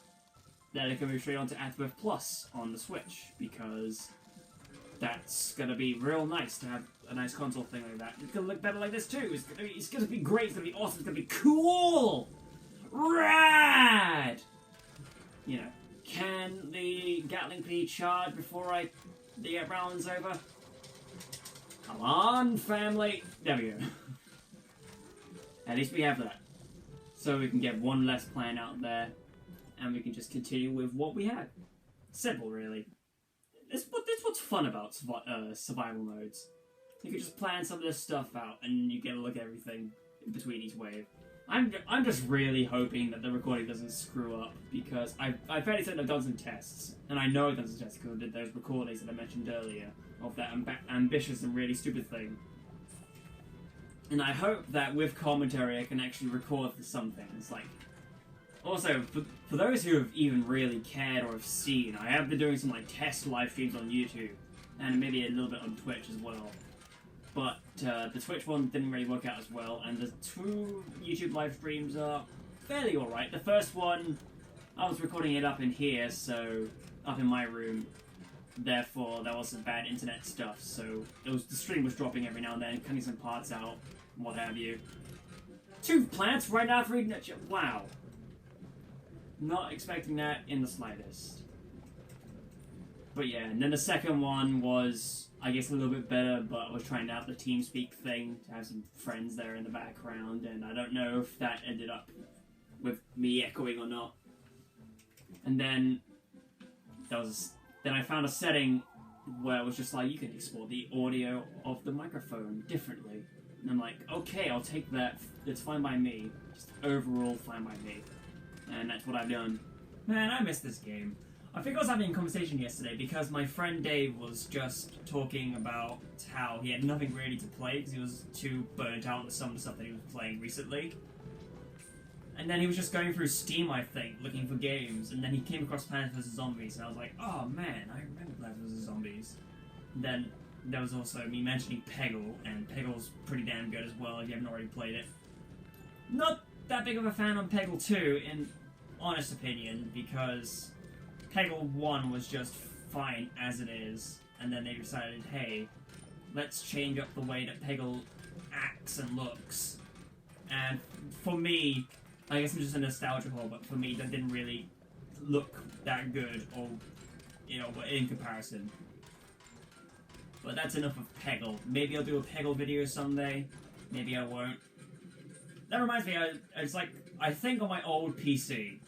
then I can move straight on to Afterbirth Plus on the Switch, because that's gonna be real nice to have a nice console thing like that. It's gonna look better like this too. It's gonna be great. It's gonna be awesome. It's gonna be cool, rad. You know, can the Gatling P charge before the round's over? Come on, family. There we go. At least we have that, so we can get one less plan out there, and we can just continue with what we had. Simple, really. That's what's fun about survival modes. You can just plan some of this stuff out, and you get a look at everything in between each wave. I'm just really hoping that the recording doesn't screw up, because I fairly certain I've done some tests, and I know I've done some tests because I did those recordings that I mentioned earlier of that ambitious and really stupid thing. And I hope that with commentary I can actually record some things. Like, also, for those who have even really cared or have seen, I have been doing some like test live streams on YouTube, and maybe a little bit on Twitch as well. But the Twitch one didn't really work out as well, and the 2 YouTube live streams are fairly alright. The first one, I was recording it up in here, so up in my room, therefore there was some bad internet stuff, so the stream was dropping every now and then, cutting some parts out, what have you. 2 plants right after reading that shit. Wow. Not expecting that in the slightest. But yeah, and then the second one was, I guess, a little bit better, but I was trying out the TeamSpeak thing to have some friends there in the background, and I don't know if that ended up with me echoing or not. And then then I found a setting where it was just like, you can export the audio of the microphone differently. And I'm like, okay, I'll take that. It's fine by me. Just overall fine by me. And that's what I've done. Man, I miss this game. I think I was having a conversation yesterday because my friend Dave was just talking about how he had nothing really to play because he was too burnt out with some of the stuff that he was playing recently. And then he was just going through Steam, I think, looking for games, and then he came across Plants vs. Zombies, and I was like, oh man, I remember Plants vs. Zombies. And then there was also me mentioning Peggle, and Peggle's pretty damn good as well if you haven't already played it. Not that big of a fan on Peggle 2, in honest opinion, because Peggle 1 was just fine as it is, and then they decided, hey, let's change up the way that Peggle acts and looks. And for me, I guess I'm just a nostalgia hole, but for me, that didn't really look that good, or, you know, in comparison. But that's enough of Peggle. Maybe I'll do a Peggle video someday. Maybe I won't. That reminds me, I think on my old PC,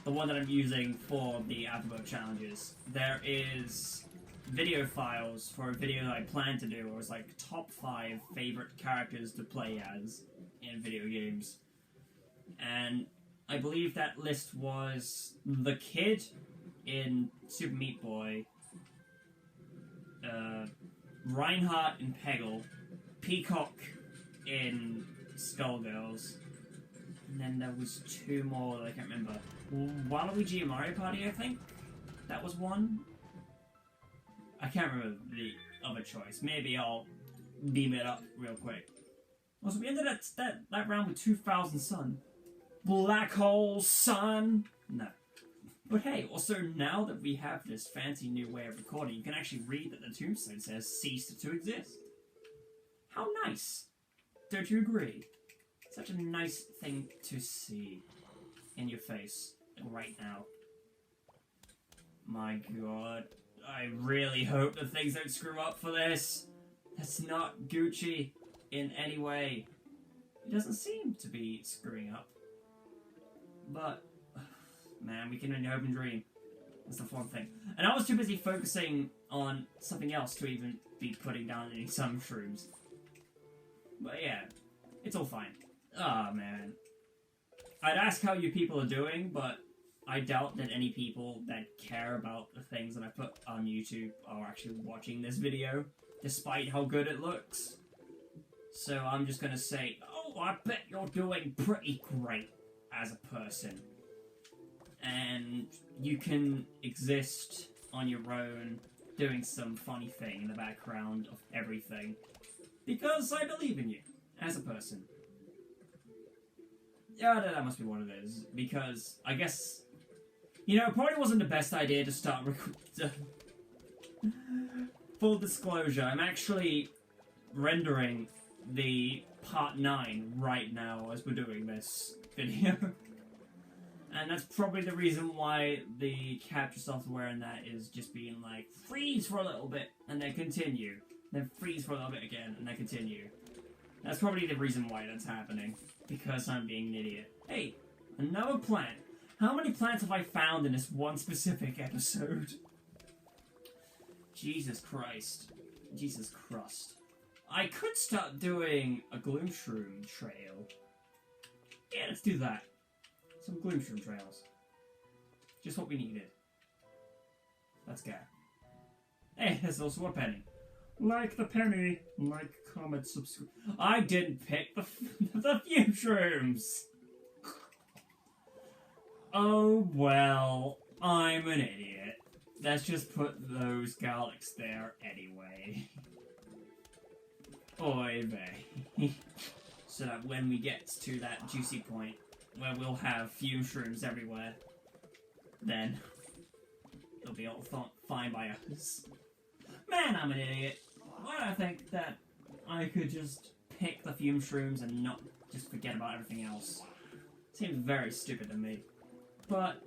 the one that I'm using for the Alphabet challenges, there is video files for a video that I plan to do, where it's like top 5 favorite characters to play as in video games. And I believe that list was the Kid in Super Meat Boy, Reinhardt in Peggle, Peacock in Skullgirls, and then there was 2 more that I can't remember. Waluigi and Mario Party, I think? That was one? I can't remember the other choice. Maybe I'll beam it up real quick. Also, we ended that round with 2,000 Sun. Black Hole Sun! No. But hey, also now that we have this fancy new way of recording, you can actually read that the tombstone says ceased to exist. How nice! Don't you agree? Such a nice thing to see in your face right now. My god, I really hope that things don't screw up for this. That's not Gucci in any way. It doesn't seem to be screwing up. But, man, we can only hope and dream. That's the fun thing. And I was too busy focusing on something else to even be putting down any some shrooms. But yeah, it's all fine. Ah, man. I'd ask how you people are doing, but I doubt that any people that care about the things that I put on YouTube are actually watching this video, despite how good it looks. So I'm just gonna say, oh, I bet you're doing pretty great as a person. And you can exist on your own, doing some funny thing in the background of everything. Because I believe in you, as a person. Yeah, that must be what it is. Because, I guess, you know, it probably wasn't the best idea to start Full disclosure, I'm actually rendering the part 9 right now as we're doing this video. And that's probably the reason why the capture software in that is just being like, freeze for a little bit, and then continue. Then freeze for a little bit again, and then continue. That's probably the reason why that's happening. Because I'm being an idiot. Hey, another plant. How many plants have I found in this one specific episode? Jesus Christ. Jesus Christ. I could start doing a gloom shroom trail. Yeah, let's do that. Some gloom shroom trails. Just what we needed. Let's go. Hey, there's also a penny. Like the penny, like, comment, subscribe. I didn't pick the fume shrooms! Oh, well, I'm an idiot. Let's just put those garlics there anyway. Oy vey. So that when we get to that juicy point, where we'll have fume shrooms everywhere, then it'll be all fine by us. Man, I'm an idiot. Why do I think that I could just pick the fume shrooms and not just forget about everything else? Seems very stupid to me. But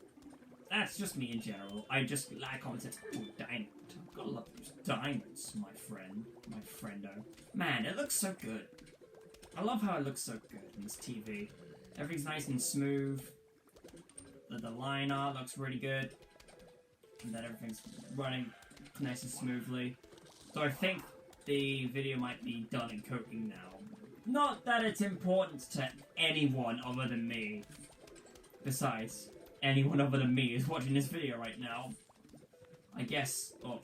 that's just me in general. I just like commenting, ooh, diamond. Gotta love those diamonds, my friend. My friendo. Man, it looks so good. I love how it looks so good in this TV. Everything's nice and smooth. The line art looks really good. And that everything's running nice and smoothly. So I think the video might be done in coding now. Not that it's important to anyone other than me. Besides, anyone other than me is watching this video right now. I guess, well,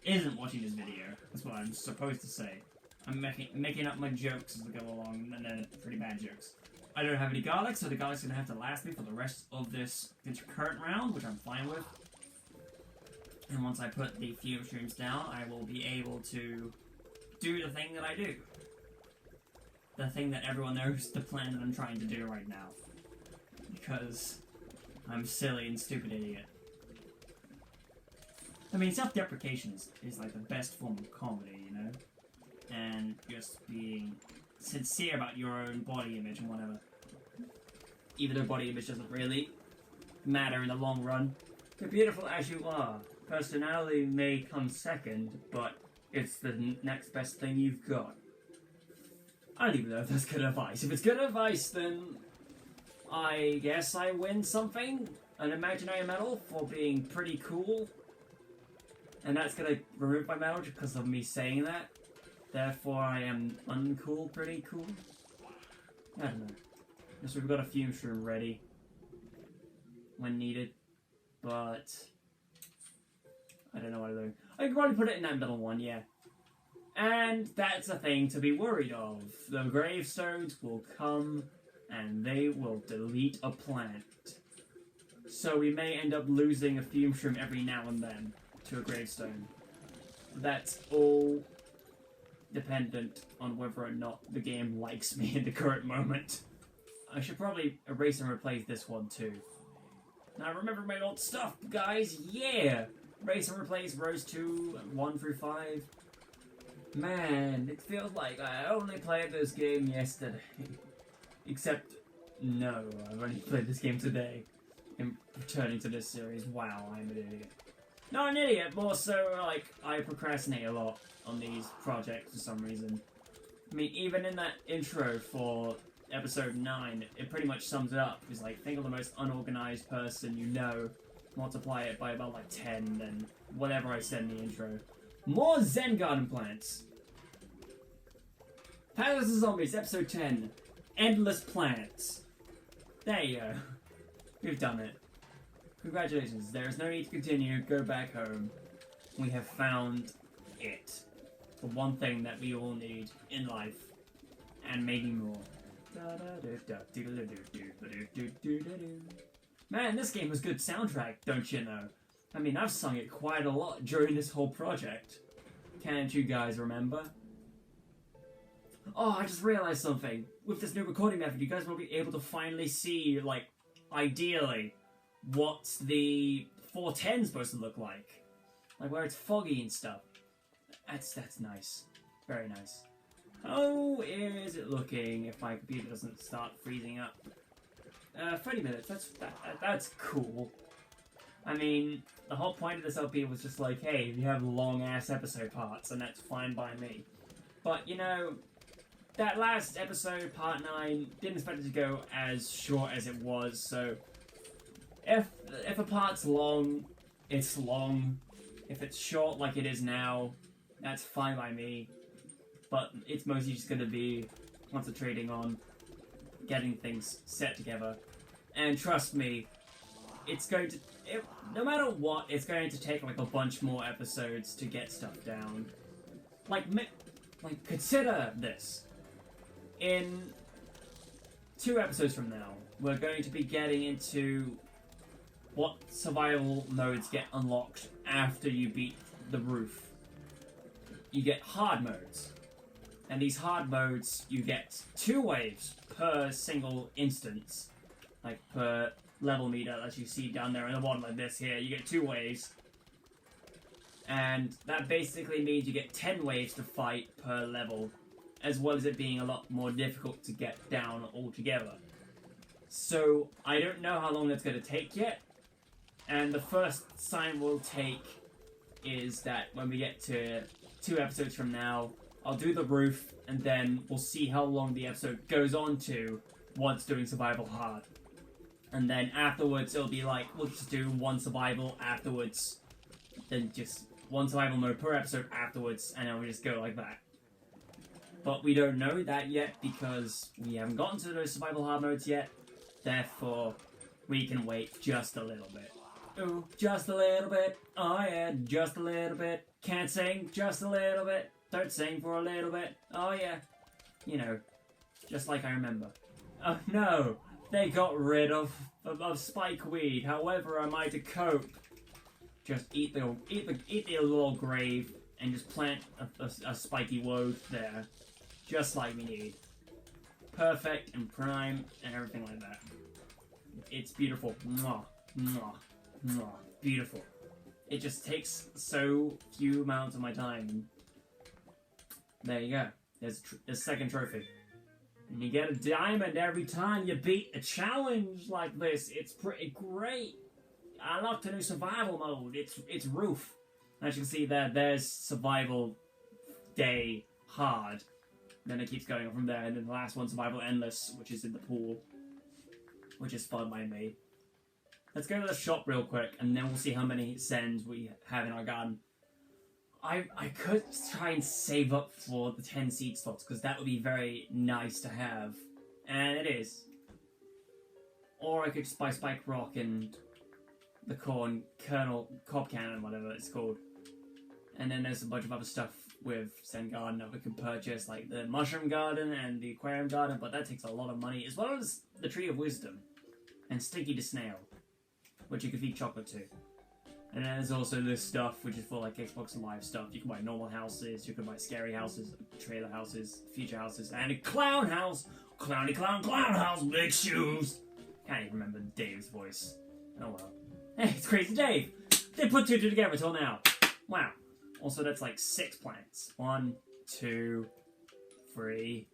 isn't watching this video. That's what I'm supposed to say. I'm making up my jokes as I go along, and they're pretty bad jokes. I don't have any garlic, so the garlic's gonna have to last me for the rest of this current round, which I'm fine with. And once I put the fume streams down, I will be able to do the thing that I do. The thing that everyone knows, the plan that I'm trying to do right now. Because I'm silly and stupid idiot. I mean, self-deprecation is like the best form of comedy, you know? And just being sincere about your own body image and whatever. Even though body image doesn't really matter in the long run. You're beautiful as you are. Personality may come second, but it's the next best thing you've got. I don't even know if that's good advice. If it's good advice, then I guess I win something? An imaginary medal for being pretty cool? And that's gonna remove my medal because of me saying that? Therefore I am uncool, pretty cool? I don't know. Guess we've got a fume shroom ready when needed, but I don't know what I'm doing. I could probably put it in that middle one, yeah. And that's a thing to be worried of. The gravestones will come and they will delete a plant. So we may end up losing a fume shroom every now and then to a gravestone. That's all dependent on whether or not the game likes me in the current moment. I should probably erase and replace this one too. Now remember my old stuff, guys, yeah! Erase and replace rows 2, 1 through 5. Man, it feels like I only played this game yesterday. Except, no, I've only played this game today. In returning to this series, wow, I'm an idiot. Not an idiot, more so, like, I procrastinate a lot on these projects for some reason. I mean, even in that intro for episode 9, it pretty much sums it up. It's like, think of the most unorganized person you know, multiply it by about like 10, then whatever I said in the intro. More Zen Garden plants! Palace of Zombies, episode 10. Endless plants. There you go. We've done it. Congratulations, there is no need to continue, go back home. We have found it. The one thing that we all need in life. And maybe more. Man, this game has good soundtrack, don't you know? I mean, I've sung it quite a lot during this whole project. Can't you guys remember? Oh, I just realized something. With this new recording method, you guys will be able to finally see, like, ideally, what the 410 is supposed to look like. Like, where it's foggy and stuff. That's nice. Very nice. How is it looking if my computer doesn't start freezing up? 30 minutes, that's cool. I mean, the whole point of this LP was just like, hey, you have long-ass episode parts, and that's fine by me. But, you know, that last episode, part 9, didn't expect it to go as short as it was, so if a part's long, it's long. If it's short like it is now, that's fine by me. But it's mostly just going to be concentrating on getting things set together. And trust me, it's going to... no matter what, it's going to take like a bunch more episodes to get stuff down. Like consider this. In 2 episodes from now, we're going to be getting into what survival modes get unlocked after you beat the roof. You get hard modes. And these hard modes, you get 2 waves per single instance. Like per level meter, as you see down there in the bottom like this here, you get 2 waves. And that basically means you get 10 waves to fight per level, as well as it being a lot more difficult to get down altogether. So, I don't know how long that's going to take yet. And the first sign we'll take is that when we get to 2 episodes from now, I'll do the roof, and then we'll see how long the episode goes on to once doing survival hard. And then afterwards, it'll be like, we'll just do 1 survival afterwards, then just 1 survival mode per episode afterwards, and then we just go like that. But we don't know that yet because we haven't gotten to those survival hard modes yet. Therefore, we can wait just a little bit. Ooh, just a little bit. Oh yeah, just a little bit. Can't sing, just a little bit. Don't sing for a little bit. Oh yeah. You know, just like I remember. Oh no, they got rid of spikeweed. However, am I to cope? Just eat the little grave and just plant a spiky woad there. Just like we need. Perfect and prime and everything like that. It's beautiful. Mwah, mwah, mwah. Beautiful. it just takes so few amounts of my time. There you go. There's a second trophy. And you get a diamond every time you beat a challenge like this. It's pretty great. I love to do survival mode. It's roof. As you can see there, there's survival day hard. Then it keeps going on from there, and then the last one, survival endless, which is in the pool, which is fun by me. Let's go to the shop real quick, and then we'll see how many sends we have in our garden. I could try and save up for the 10 seed slots, because that would be very nice to have. And it is. Or I could just buy Spike Rock and the corn kernel, cob cannon, whatever it's called. And then there's a bunch of other stuff with Zen Garden that we can purchase, like the Mushroom Garden and the Aquarium Garden, but that takes a lot of money, as well as the Tree of Wisdom and Stinky the Snail, which you can feed chocolate to. And then there's also this stuff, which is for like Xbox Live stuff. You can buy normal houses, you can buy scary houses, trailer houses, future houses, and a clown house! Clowny clown house, big shoes! Can't even remember Dave's voice. Oh well. Hey, it's Crazy Dave! They put two together till now. Wow. Also, that's like 6 plants. 1, 2, 3,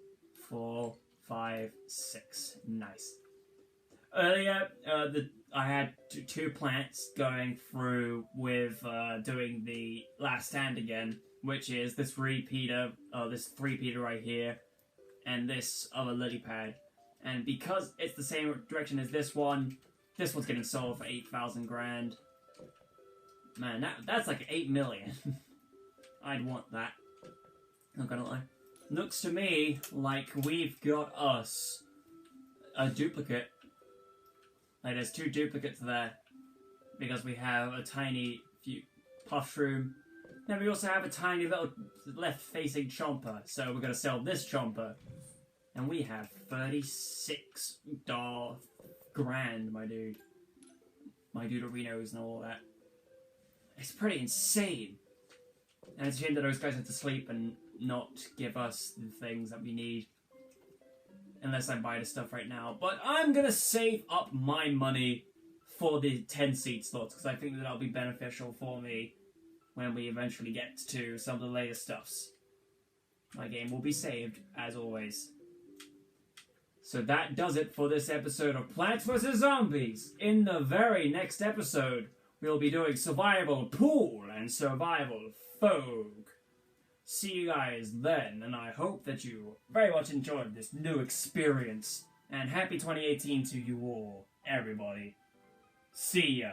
4, 5, 6. Nice. Earlier, I had 2 plants going through with doing the last stand again, which is this repeater, this 3-peater right here, and this other lily pad. And because it's the same direction as this one's getting sold for 8,000 grand. Man, that's like 8 million. I'd want that. Not gonna lie. Looks to me like we've got us a duplicate. Like there's 2 duplicates there. Because we have a tiny puffroom. Then we also have a tiny little left-facing chomper. So we're gonna sell this chomper. And we have 36 grand, my dude. My Dudorinos and all that. It's pretty insane. And it's a shame that those guys have to sleep and not give us the things that we need. Unless I buy the stuff right now. But I'm going to save up my money for the 10 seed slots. Because I think that that'll be beneficial for me when we eventually get to some of the later stuffs. My game will be saved, as always. So that does it for this episode of Plants vs. Zombies. In the very next episode, we'll be doing Survival Pool and Survival Folk. See you guys then, and I hope that you very much enjoyed this new experience. And happy 2018 to you all, everybody. See ya.